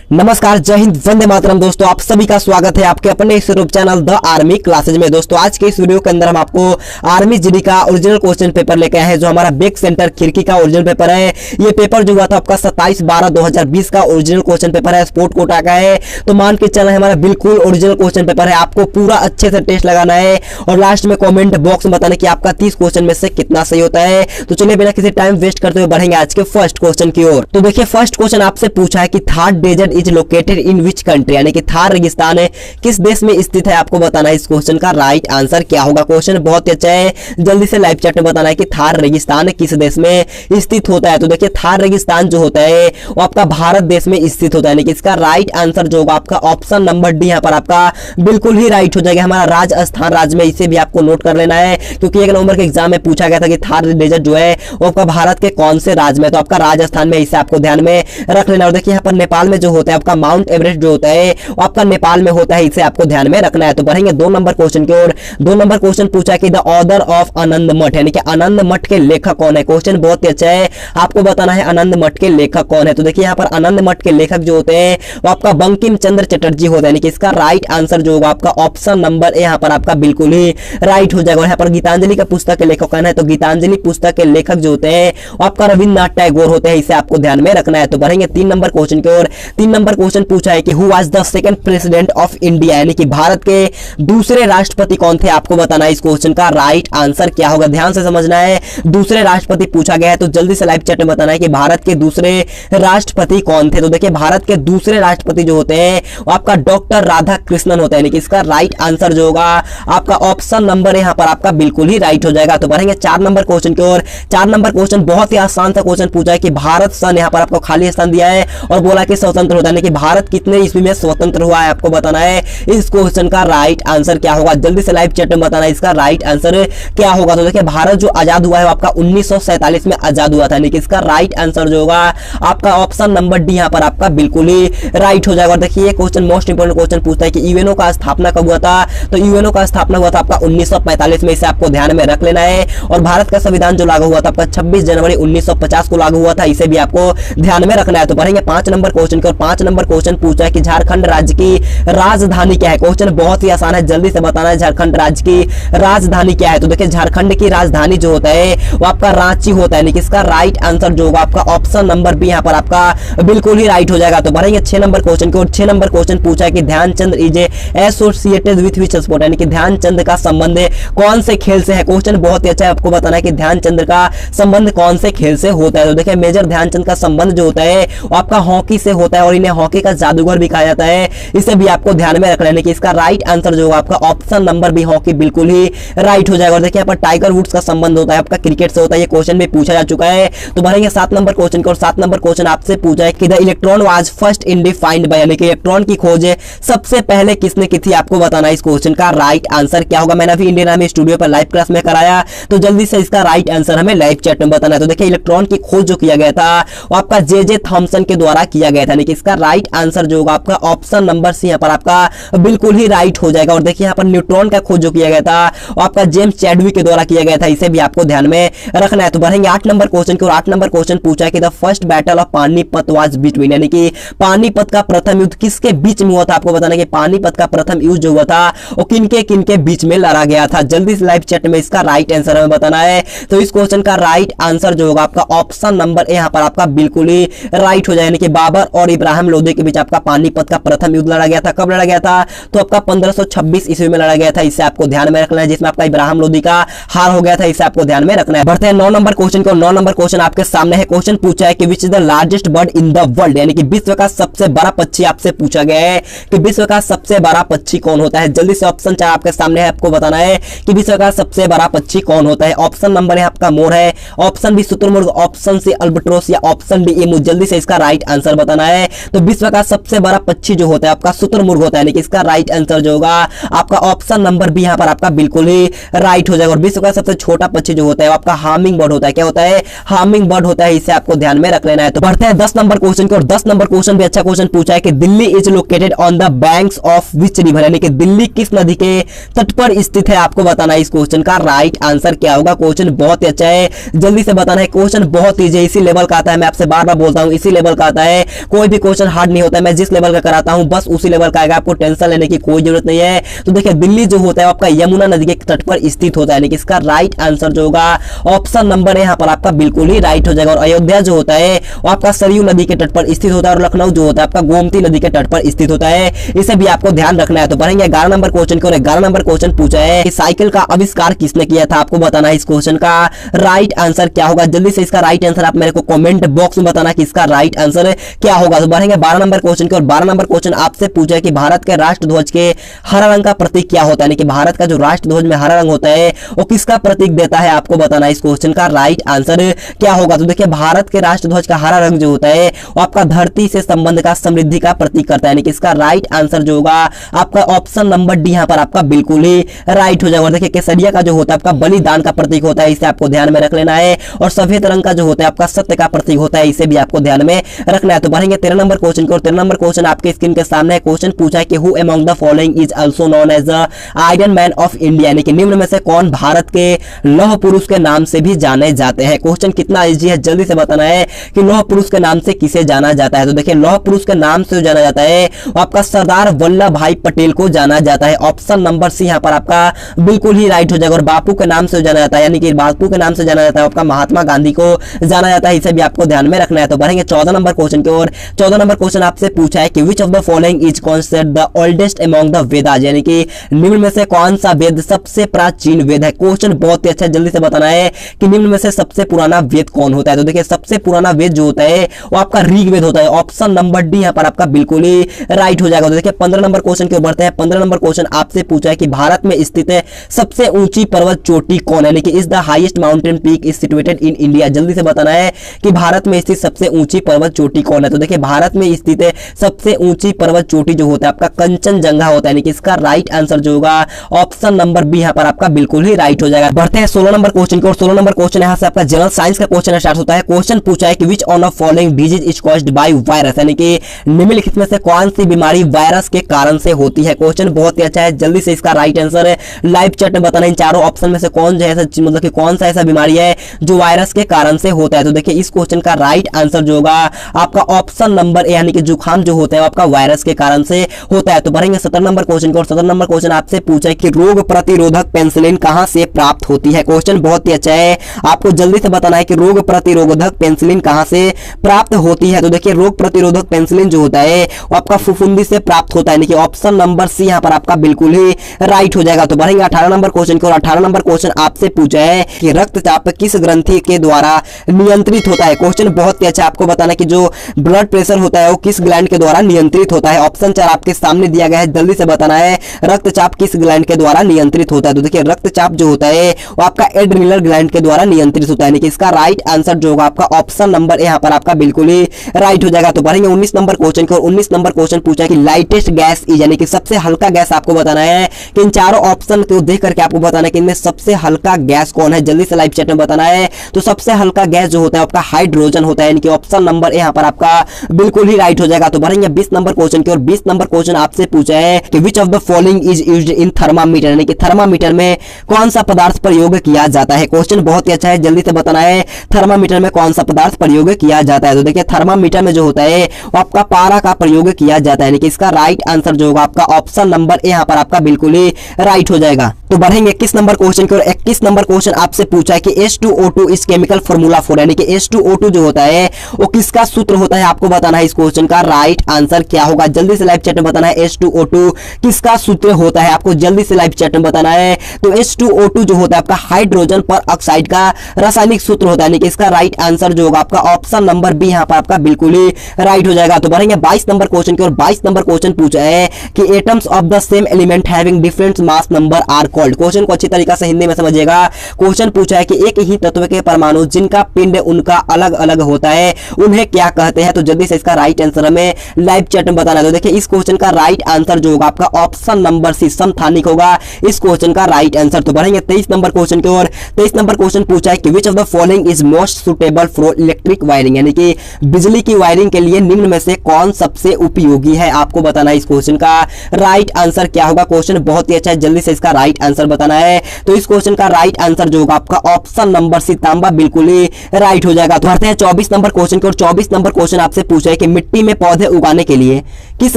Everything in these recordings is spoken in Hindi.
नमस्कार, जय हिंद, वंदे मातरम। दोस्तों आप सभी का स्वागत है आपके अपने इस YouTube channel the army classes में। दोस्तों आज के इस वीडियो के अंदर हम आपको आर्मी जीडी का ओरिजिनल क्वेश्चन पेपर लेके आए हैं, जो हमारा बेक सेंटर खिड़की का ओरिजिनल पेपर है। ये पेपर जो हुआ था आपका 27/12/2020 का ओरिजिनल क्वेश्चन पेपर है, स्पोर्ट कोटा का है। तो मान के चलना है हमारा बिल्कुल ओरिजिनल क्वेश्चन पेपर है। आपको पूरा अच्छे से टेस्ट लगाना है और लास्ट में कॉमेंट बॉक्स में बताना कि आपका 30 क्वेश्चन में से कितना सही होता है। तो चलिए बिना किसी टाइम वेस्ट करते हुए बढ़ेंगे आज के फर्स्ट क्वेश्चन की ओर। तो देखिए फर्स्ट क्वेश्चन आपसे पूछा है कि Thar desert is located in which country, यानी कि थार रेगिस्तान है किस देश में स्थित है। आपको बताना है इस क्वेश्चन का राइट आंसर क्या होगा। क्वेश्चन बहुत ही अच्छा है, जल्दी से लाइव चैट में बताना है कि थार रेगिस्तान किस देश में स्थित होता है। तो देखिए थार रेगिस्तान जो होता है वो आपका भारत देश में स्थित होता है, यानी कि इसका राइट आंसर जो होगा आपका ऑप्शन नंबर डी यहाँ पर आपका बिल्कुल ही राइट हो जाएगा। हमारा राजस्थान राज्य में, इसे भी आपको नोट कर लेना है क्योंकि 1 नवंबर के एग्जाम में पूछा गया था कि थार डेजर्ट जो है वो आपका भारत के कौन से राज्य में, तो आपका राजस्थान में, इसे आपको ध्यान में रख लेना। और देखिए यहाँ पर नेपाल में जो होता है आपका माउंट एवरेस्ट जो होता है वो आपका नेपाल में होता है, इसे आपको ध्यान में रखना है। तो बढ़ेंगे 2 नंबर क्वेश्चन की ओर। 2 नंबर क्वेश्चन पूछा कि द ऑथर ऑफ आनंद मठ, यानी कि आनंद मठ के लेखक कौन है। क्वेश्चन बहुत ही अच्छा है, आपको बताना है आनंद मठ के लेखक कौन है। तो देखिए यहाँ पर आनंद मठ के लेखक जो होते हैं वो आपका बंकिम चंद्र चटर्जी होता है, यानी कि इसका राइट आंसर जो होगा आपका ऑप्शन नंबर यहाँ पर आपका बिल्कुल ही राइट हो जाएगा। और यहाँ पर गीतांजलि का पुस्तक के लेखक कौन है, तो गीतांजलि पुस्तक के लेखक जो होते हैं वो आपका रविन्द्रनाथ टैगोर होते हैं, इसे आपको ध्यान में रखना है। तो बढ़ेंगे 3 नंबर क्वेश्चन की ओर। 3 नंबर क्वेश्चन पूछा है कि who was the second president of India, यानी कि भारत के दूसरे राष्ट्रपति कौन थे। आपको बताना है इस क्वेश्चन का राइट आंसर क्या होगा। ध्यान से समझना है, दूसरे राष्ट्रपति पूछा गया है तो जल्दी से लाइव चैट में बताना है कि भारत के दूसरे राष्ट्रपति कौन थे। तो देखिए भारत के दूसरे राष्ट्रपति जो होते हैं वो आपका डॉक्टर राधा कृष्णन होता है, यानी कि इसका राइट आंसर जो होगा आपका ऑप्शन नंबर यहाँ पर आपका बिल्कुल ही राइट हो जाएगा। तो बढ़ेंगे 4 नंबर क्वेश्चन की ओर। 4 नंबर क्वेश्चन बहुत ही आसान सा क्वेश्चन पूछा है कि भारत सन, यहाँ पर आपको खाली स्थान दिया है और बोला कि स्वतंत्र होता है, कि भारत कितने ईस्वी में स्वतंत्र हुआ है। आपको बताना है इस क्वेश्चन का राइट आंसर क्या होगा। जल्दी से लाइव चैट में बताना है इसका राइट आंसर क्या होगा। तो देखिए भारत जो आजाद हुआ है वो आपका 1947 में आजाद हुआ था, यानी कि इसका राइट आंसर जो होगा आपका ऑप्शन नंबर डी यहाँ पर आपका बिल्कुल ही राइट हो जाएगा। और देखिए ये क्वेश्चन मोस्ट इंपोर्टेंट क्वेश्चन पूछता है कि यूएनओ का स्थापना कब हुआ था। तो यूएनओ का स्थापना हुआ था आपका 1945 में, इसे आपको ध्यान में रख लेना है। और भारत का संविधान जो लागू हुआ था आपका 26 जनवरी 1950 को लागू हुआ था, इसे भी आपको ध्यान में रखना है। तो बढ़ेंगे 5 नंबर क्वेश्चन की ओर। 5 नंबर क्वेश्चन पूछा है कि झारखंड राज्य की राजधानी क्या है। क्वेश्चन बहुत ही आसान है, जल्दी से बताना है झारखंड राज्य की राजधानी क्या है। तो देखिए झारखंड की राजधानी जो होता है वो आपका रांची होता है, यानी कि इसका राइट आंसर जो होगा आपका ऑप्शन नंबर बी यहाँ पर आपका बिल्कुल ही राइट हो जाएगा। तो बढ़ेंगे 6 नंबर क्वेश्चन की ओर। 6 नंबर क्वेश्चन पूछा है कि Dhyan Chand is associated with which sport, यानी कि ध्यानचंद का संबंध कौन से खेल से है। क्वेश्चन बहुत ही अच्छा है, आपको बताना है कि ध्यानचंद का संबंध कौन से खेल से होता है। तो देखिए मेजर ध्यानचंद का संबंध जो होता है वो आपका हॉकी से होता है और इन्हें हॉकी का जादूगर भी कहा जाता है, इसे भी आपको ध्यान में रखना है कि इसका राइट आंसर जो होगा आपका ऑप्शन नंबर बी हॉकी बिल्कुल ही राइट हो जाएगा। और देखिए यहाँ पर टाइगर वुड्स का संबंध होता है आपका क्रिकेट से होता है, ये क्वेश्चन भी पूछा जा चुका है। तो बढ़ेंगे 7 नंबर क्वेश्चन को। और 7 नंबर क्वेश्चन आपसे पूछा है कि the electron was first defined by, यानी कि इलेक्ट्रॉन की खोज सबसे पहले किसने की थी। आपको बताना है इस क्वेश्चन का राइट आंसर क्या होगा। मैंने अभी इंडियन आर्मी स्टूडियो पर लाइव क्लास में कराया, तो जल्दी से इसका राइट आंसर हमें लाइव चैट में बताना है। तो देखिए इलेक्ट्रॉन की खोज जो किया गया था वो आपका जे थॉमसन के द्वारा किया गया था, यानी कि इसका राइट आंसर जो होगा आपका ऑप्शन नंबर सी यहाँ पर आपका बिल्कुल ही राइट हो जाएगा। और देखिए यहाँ पर न्यूट्रॉन का खोज जो किया गया था वो आपका जेम्स चैडविक के द्वारा किया गया था, इसे भी आपको ध्यान में रखना है। तो बढ़ेंगे 8 नंबर क्वेश्चन की ओर। 8 नंबर क्वेश्चन पूछा है कि the first battle of Panipat was between, यानी कि पानीपत का प्रथम युद्ध किसके बीच में हुआ था। आपको बताना है कि पानीपत का प्रथम युद्ध जो हुआ था वो किनके बीच में लड़ा गया था। जल्दी से लाइव चैट में इसका राइट आंसर हमें बताना है। तो इस क्वेश्चन का राइट आंसर जो होगा आपका ऑप्शन नंबर यहाँ पर आपका बिल्कुल ही राइट हो जाए, यानी कि बाबर और इब्राहिम लोधी के बीच आपका पानीपत का प्रथम युद्ध लड़ा गया था। कब लड़ा गया था, तो आपका 1526 ईस्वी में लड़ा गया था, इसे आपको ध्यान में रखना है, जिसमें आपका इब्राहिम लोधी का हार हो गया था, इसे आपको ध्यान में रखना है। बढ़ते हैं 9 नंबर क्वेश्चन को। 9 नंबर क्वेश्चन आपके सामने है। क्वेश्चन पूछा है कि which is the largest bird in the world, यानी कि विश्व का सबसे बड़ा पक्षी आपसे पूछा गया है कि विश्व का सबसे बड़ा पक्षी कौन होता है। जल्दी से ऑप्शन 4 आपके सामने है, आपको बताना है कि विश्व का सबसे बड़ा पक्षी कौन होता है। ऑप्शन नंबर है आपका मोर है, ऑप्शन बी शुतुरमुर्ग, ऑप्शन सी अल्बाट्रोस या ऑप्शन डी एमू। जल्दी से इसका राइट आंसर बताना है। तो विश्व का सबसे बड़ा पक्षी जो होता है आपका शुतुरमुर्ग होता है, यानी कि इसका राइट आंसर जो होगा आपका ऑप्शन नंबर बी यहाँ पर आपका बिल्कुल ही राइट हो जाएगा। और विश्व का सबसे छोटा पक्षी जो होता है आपका हार्मिंग बर्ड होता है। क्या होता है, हार्मिंग बर्ड होता है, इसे आपको ध्यान में रख लेना है। तो बढ़ते हैं 10 नंबर क्वेश्चन को। और 10 नंबर क्वेश्चन भी अच्छा क्वेश्चन पूछा है कि Delhi is located on the banks of which river, यानी कि दिल्ली किस नदी के तट पर स्थित है। आपको बताना है इस क्वेश्चन का राइट आंसर क्या होगा। क्वेश्चन बहुत ही अच्छा है, जल्दी से बताना है। क्वेश्चन बहुत ईजी है, इसी लेवल का आता है, मैं आपसे बार बार बोलता हूं इसी लेवल का आता है। कोई भी क्वेश्चन क्वेश्चन हार्ड नहीं होता है, मैं जिस लेवल का कराता हूं बस उसी लेवल का आएगा, आपको टेंशन लेने की कोई जरूरत नहीं है। तो देखिए दिल्ली जो होता है आपका यमुना नदी के तट पर स्थित होता है, यानी कि इसका राइट आंसर जो होगा ऑप्शन नंबर यहाँ पर आपका बिल्कुल ही राइट हो जाएगा। और अयोध्या जो होता है वो आपका सरयू नदी के तट पर स्थित होता है, और लखनऊ जो होता है आपका गोमती नदी के तट पर स्थित होता है, इसे भी आपको ध्यान रखना है। तो बढ़ेंगे 11 नंबर क्वेश्चन की ओर। 11 नंबर क्वेश्चन पूछा है कि साइकिल का आविष्कार किसने किया था, आपको बताना है इस क्वेश्चन का राइट आंसर क्या होगा। जल्दी से इसका राइट आंसर आप मेरे को कमेंट बॉक्स में बताना कि इसका राइट आंसर क्या होगा। तो बढ़ेंगे 12 नंबर क्वेश्चन की ओर। 12 नंबर क्वेश्चन आपसे पूछा है कि भारत के राष्ट्रध्वज के हरा रंग का प्रतीक क्या होता है, यानी कि भारत का जो राष्ट्रध्वज में हरा रंग होता है वो किसका प्रतीक देता है, आपको बताना है इस क्वेश्चन का राइट आंसर क्या होगा। तो देखिए भारत के राष्ट्रध्वज का हरा रंग जो होता है वो आपका धरती से संबंध का, समृद्धि का प्रतीक करता है, यानी कि इसका राइट आंसर जो होगा आपका ऑप्शन नंबर डी यहाँ पर आपका बिल्कुल ही राइट हो जाएगा। और देखिए केसरिया का जो होता है आपका बलिदान का प्रतीक होता है, इसे आपको ध्यान में रख लेना है। और सफेद रंग का जो होता है आपका सत्य का प्रतीक होता है, इसे भी आपको ध्यान में रखना है। तो बढ़ेंगे 13 नंबर क्वेश्चन को। और 13 नंबर क्वेश्चन आपके स्क्रीन के सामने है। क्वेश्चन पूछा है कि who among the following is also known as the iron man of India, यानी कि निम्न में से कौन भारत के लौह पुरुष के नाम से भी जाने जाते हैं। क्वेश्चन कितना इजी है, जल्दी से बताना है कि लौह पुरुष के नाम से किसे जाना जाता है। तो देखिए लौह पुरुष के नाम से जाना जाता है आपका सरदार वल्लभ भाई पटेल को जाना जाता है, ऑप्शन नंबर सी यहाँ पर आपका बिल्कुल ही राइट हो जाएगा। और बापू के नाम से जाना जाता है, यानी कि बापू के नाम से जाना जाता है आपका महात्मा गांधी को जाना जाता है, इसे भी आपको ध्यान में रखना है। तो बढ़ेंगे 14 नंबर क्वेश्चन की ओर। 14 नंबर क्वेश्चन आपसे पूछा है कि which of the following is considered the oldest among the Vedas, यानी कि निम्न में से कौन सा वेद सबसे प्राचीन वेद है। क्वेश्चन बहुत ही अच्छा, जल्दी से बताना है कि निम्न में से सबसे पुराना वेद कौन होता है। तो देखिए सबसे पुराना वेद जो होता है वो आपका ऋग्वेद होता है, ऑप्शन नंबर डी यहाँ पर आपका बिल्कुल ही राइट हो जाएगा। तो देखिए 15 नंबर क्वेश्चन के बढ़ते हैं। 15 नंबर क्वेश्चन आपसे पूछा है कि भारत में स्थित है सबसे ऊंची पर्वत चोटी कौन है, यानी कि is the highest mountain peak is situated in India. जल्दी से बताना है कि भारत में स्थित सबसे ऊंची पर्वत चोटी कौन है। तो देखिए भारत में स्थित है सबसे ऊंची पर्वत चोटी जो होता है आपका कंचनजंगा होता है, यानी कि इसका राइट आंसर जो होगा ऑप्शन नंबर बी यहाँ पर आपका बिल्कुल ही राइट हो जाएगा। बढ़ते हैं 16 नंबर क्वेश्चन की ओर। 16 नंबर क्वेश्चन यहाँ से आपका जनरल साइंस का क्वेश्चन स्टार्ट होता है। क्वेश्चन पूछा है कि which one of following disease is caused by virus, यानी कि निम्नलिखित में से कौन सी बीमारी वायरस के कारण से होती है। क्वेश्चन बहुत ही अच्छा है, जल्दी से इसका राइट आंसर लाइव चैट में बताना इन चारों ऑप्शन में से कौन जो है मतलब कि कौन सा ऐसा बीमारी है जो वायरस के कारण से होता है। तो देखिए इस क्वेश्चन का राइट आंसर जो होगा आपका ऑप्शन नंबर ए, यानी कि जुकाम जो होता है आपका वायरस के कारण से होता है। तो बढ़ेंगे 17 नंबर क्वेश्चन को। और 17 नंबर क्वेश्चन आपसे पूछा है कि रोग प्रतिरोधक पेनिसिलिन कहां से प्राप्त होती है। क्वेश्चन बहुत ही अच्छा है, आपको जल्दी से बताना है कि रोग प्रतिरोधक पेनिसिलिन कहां से प्राप्त होती है। तो देखिए रोग प्रतिरोधक पेनिसिलिन जो होता है वो आपका फफूंदी से प्राप्त होता है, यानी कि ऑप्शन नंबर सी यहाँ पर आपका बिल्कुल ही राइट हो जाएगा। तो बढ़ेंगे 18 नंबर क्वेश्चन को। और 18 नंबर क्वेश्चन आपसे पूछा है कि रक्तचाप किस ग्रंथि के द्वारा नियंत्रित होता है। क्वेश्चन बहुत ही अच्छा, आपको बताना कि जो ब्लड प्रेशर होता है वो किस ग्लैंड के द्वारा नियंत्रित होता है। ऑप्शन 4 आपके सामने दिया गया है, जल्दी से बताना है रक्तचाप किस ग्लैंड के द्वारा नियंत्रित होता है। तो देखिए रक्तचाप जो होता है वो आपका एड्रिनल ग्लैंड के द्वारा नियंत्रित होता है, यानी कि इसका राइट आंसर जो होगा आपका ऑप्शन नंबर यहाँ पर आपका बिल्कुल ही राइट हो जाएगा। तो बढ़ेंगे 19 नंबर क्वेश्चन को। 19 नंबर क्वेश्चन पूछा है कि लाइटेस्ट गैस इज, यानी कि सबसे हल्का गैस आपको बताना है कि इन चारों ऑप्शन को देख करके आपको बताना है कि इनमें सबसे हल्का गैस कौन है। जल्दी से लाइव चैट में बताना है। तो सबसे हल्का गैस जो होता है आपका हाइड्रोजन होता है, यानी कि ऑप्शन नंबर यहाँ पर आपका बिल्कुल ही राइट हो जाएगा। तो बढ़ेंगे 20 नंबर क्वेश्चन की। और 20 नंबर क्वेश्चन आपसे पूछा है कि which of the following is used in thermometer, यानी कि थर्मामीटर में कौन सा पदार्थ प्रयोग किया जाता है। क्वेश्चन बहुत ही अच्छा है, जल्दी से बताना है थर्मामीटर में कौन सा पदार्थ प्रयोग किया जाता है। तो देखिए थर्मामीटर में जो होता है वो आपका पारा का प्रयोग किया जाता है, यानी कि इसका राइट आंसर जो होगा आपका ऑप्शन नंबर ए यहाँ पर आपका बिल्कुल ही राइट हो जाएगा। तो बढ़ेंगे 21 नंबर क्वेश्चन की ओर। 21 नंबर क्वेश्चन आपसे पूछा है कि H2O2 इस केमिकल फॉर्मूला फॉर, यानी कि H2O2 जो होता है वो किसका सूत्र होता है, आपको बताना है इस क्वेश्चन का राइट आंसर क्या होगा। जल्दी से लाइव चैट में बताना है H2O2 किसका सूत्र होता है, आपको जल्दी से लाइव चैट में बताना है। तो H2O2 जो होता है आपका हाइड्रोजन पर ऑक्साइड का रासायनिक सूत्र होता है, यानी कि इसका राइट आंसर जो होगा आपका ऑप्शन नंबर बी यहाँ पर आपका बिल्कुल ही राइट हो जाएगा। तो बढ़ेंगे 22 नंबर क्वेश्चन की ओर। 22 नंबर क्वेश्चन पूछा है कि atoms of the same element having different mass number are called. Question को अच्छी तरीके से हिंदी में समझिएगा। क्वेश्चन पूछा है कि एक ही तत्व के परमाणु जिनका पिंड उनका अलग अलग होता है उन्हें क्या कहते हैं। तो जल्दी से इसका राइट आंसर हमें लाइव चैट में बताना है। तो देखिए इस क्वेश्चन का राइट आंसर जो होगा आपका ऑप्शन नंबर सी समस्थानिक होगा इस क्वेश्चन का राइट आंसर। तो बढ़ेंगे 23 नंबर क्वेश्चन की ओर। 23 नंबर क्वेश्चन पूछा है कि which of the following is most suitable for electric wiring, यानी कि बिजली की वायरिंग के लिए निम्न में से कौन सबसे उपयोगी है, आपको बताना है इस क्वेश्चन का राइट आंसर क्या होगा। क्वेश्चन बहुत ही अच्छा है, जल्दी से इसका राइट आंसर बताना है। तो इस क्वेश्चन का राइट आंसर जो होगा आपका ऑप्शन नंबर सी तांबा बिल्कुल ही राइट हो जाएगा। तो बढ़ते हैं 24 नंबर क्वेश्चन की ओर। 24 नंबर क्वेश्चन आपसे पूछा है कि कि मिट्टी में पौधे उगाने के लिए किस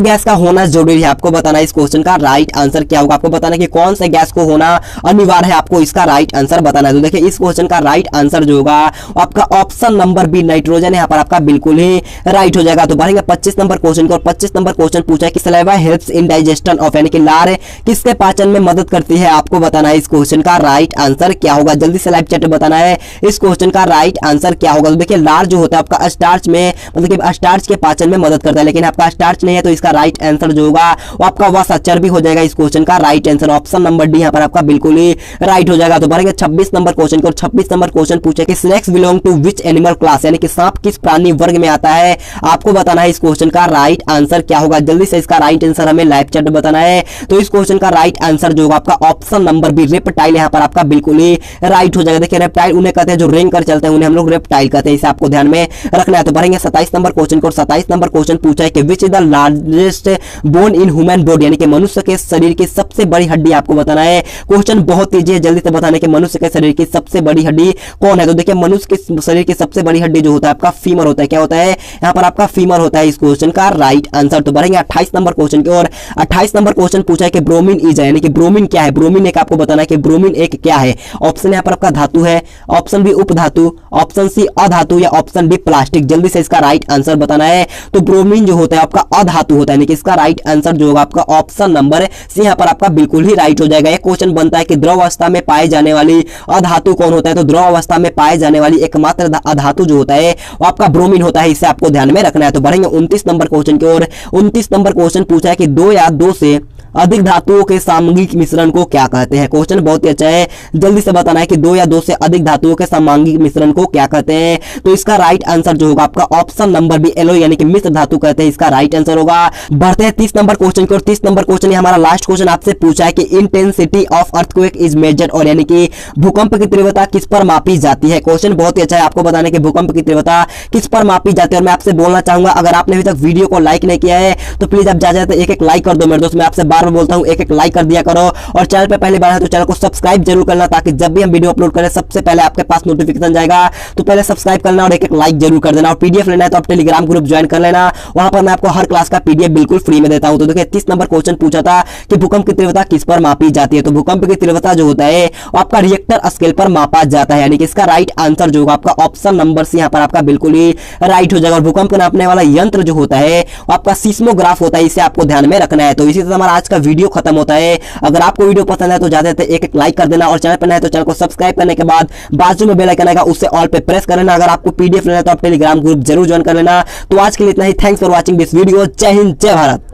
गैस का होना जरूरी है, आपको बताना है इस क्वेश्चन का राइट आंसर क्या होगा। आपको बताना है कि कौन से गैस को होना अनिवार्य है, आपको इसका राइट आंसर बताना है। तो देखिए इस क्वेश्चन का राइट आंसर जो होगा आपका ऑप्शन नंबर बी नाइट्रोजन, यहाँ पर आपका बिल्कुल ही राइट हो जाएगा। तो बढ़ेंगे 25 नंबर क्वेश्चन को, और 25 नंबर क्वेश्चन पूछा है कि saliva helps in digestion of, यानी कि लार किसके पाचन में मदद करती है, आपको बताना है इस क्वेश्चन का राइट आंसर क्या होगा। जल्दी से लाइव चैट बताना है इस क्वेश्चन का राइट आंसर क्या होगा। तो देखिए लार जो होता है आपका स्टार्च में, मतलब कि स्टार्च के पाचन में मदद करता है, लेकिन आपका स्टार्च नहीं है, तो इसका राइट आंसर जो होगा वो आपका वसा चर्बी हो जाएगा। इस क्वेश्चन का right answer option number D यहाँ पर आपका बिल्कुल ही राइट हो जाएगा। तो बढ़ेंगे 26 नंबर क्वेश्चन को, 26 नंबर क्वेश्चन पूछे कि snakes belong to which animal class, यानी कि सांप किस प्राणी वर्ग में आता है, आपको बताना है इस क्वेश्चन का राइट आंसर क्या होगा। जल्दी से इसका राइट आंसर हमें लाइव चैट बताना है। तो इस क्वेश्चन का राइट आंसर जो होगा आपका ऑप्शन नंबर बी रेप्टाइल, यहाँ पर आपका बिल्कुल ही राइट हो जाएगा। देखिए रेप्टाइल उन्हें कहते हैं जो रेंग कर चलते हैं, उन्हें हम लोग रेप्टाइल कहते हैं, इसे आपको ध्यान में रखना है। तो बढ़ेंगे 27 नंबर क्वेश्चन को, 27 नंबर क्वेश्चन पूछा है कि which is the largest bone in human body, यानी कि मनुष्य के शरीर की सबसे बड़ी हड्डी, आपको बताना है। क्वेश्चन बहुत ईजी है, जल्दी से बताना कि मनुष्य के शरीर की सबसे बड़ी हड्डी कौन है। तो देखिए मनुष्य के शरीर की सबसे बड़ी हड्डी जो होता है आपका फीमर होता है। क्या होता है यहाँ पर आपका फीमर होता है इस क्वेश्चन का राइट आंसर। तो बढ़ेंगे 28 नंबर क्वेश्चन की ओर, 28 नंबर क्वेश्चन पूछा है कि ब्रोमीन इज, यानी कि ब्रोमीन क्या है। ब्रोमीन एक आपको बताना है कि ब्रोमीन एक क्या है। ऑप्शन यहाँ पर आपका धातु है, ऑप्शन बी उपधातु, ऑप्शन सी अधातु, या ऑप्शन डी प्लास्टिक। जल्दी से इसका राइट आंसर बताना है। तो ब्रोमीन जो होता है आपका अधातु होता है, यानी कि इसका राइट आंसर जो होगा आपका ऑप्शन नंबर सी यहाँ पर आपका बिल्कुल ही राइट हो जाएगा। एक क्वेश्चन बनता है कि द्रव अवस्था में पाए जाने वाली अधातु कौन होता है। तो द्रव अवस्था में पाए जाने वाली एकमात्र अधातु जो होता है वो आपका ब्रोमीन होता है, इसे आपको ध्यान में रखना है। तो बढ़ेंगे 29 नंबर क्वेश्चन की ओर, 29 नंबर क्वेश्चन पूछा है कि दो या दो से अधिक धातुओं के सामंगिक मिश्रण को क्या कहते हैं। क्वेश्चन बहुत ही अच्छा है, जल्दी से बताना है कि दो या दो से अधिक धातुओं के सामंगिक मिश्रण को क्या कहते हैं। तो इसका राइट आंसर जो होगा आपका ऑप्शन नंबर बी एलो, यानी कि मिश्र धातु कहते हैं, इसका राइट आंसर होगा। बढ़ते हैं 30 नंबर क्वेश्चन की ओर, 30 नंबर क्वेश्चन हमारा लास्ट क्वेश्चन आपसे पूछा है कि intensity of earthquake is measured, और यानी कि भूकंप की तीव्रता किस पर मापी जाती है। क्वेश्चन बहुत ही अच्छा है, आपको बताना है कि भूकंप की तीव्रता किस पर मापी जाती है। और मैं आपसे बोलना चाहूंगा अगर आपने अभी तक वीडियो को लाइक नहीं किया है तो प्लीज आप जाते एक एक लाइक कर दो मेरे दोस्त। मैं आपसे बार बार बोलता हूं एक एक लाइक कर दिया करो, और चैनल पे पहली बार है तो चैनल को सब्सक्राइब जरूर करना, ताकि जब भी हम वीडियो अपलोड करें सबसे पहले आपके पास नोटिफिकेशन जाएगा। तो पहले सब्सक्राइब करना और एक एक लाइक जरूर कर देना। और पीडीएफ लेना है तो आप टेलीग्राम ग्रुप ज्वाइन कर लेना, वहां पर मैं आपको हर क्लास का पीडीएफ बिल्कुल फ्री में देता हूं। तो देखिए 30 नंबर क्वेश्चन पूछा था कि भूकंप की तीव्रता किस पर मापी जाती है। तो भूकंप की तीव्रता जो होता है आपका रिएक्टर स्केल पर मापा जाता है, यानी कि इसका राइट आंसर जो होगा आपका ऑप्शन नंबर सी यहाँ पर आपका बिल्कुल ही राइट हो जाएगा। और भूकंप को नापने वाला यंत्र जो होता है आपका सिस्मोग्राफ होता है, इसे आपको ध्यान में रखना है। तो इसी तरह हमारा आज का वीडियो खत्म होता है। अगर आपको वीडियो पसंद है तो ज्यादा से एक एक लाइक कर देना, और चैनल पर नए हैं तो चैनल को सब्सक्राइब करने के बाद बाजू में बेल आइकन आएगा उससे ऑल पे प्रेस कर लेना। अगर आपको पीडीएफ लेना है तो आप टेलीग्राम ग्रुप जरूर ज्वाइन कर लेना। तो आज के लिए इतना ही, thanks for watching this video. जय हिंद, जय भारत।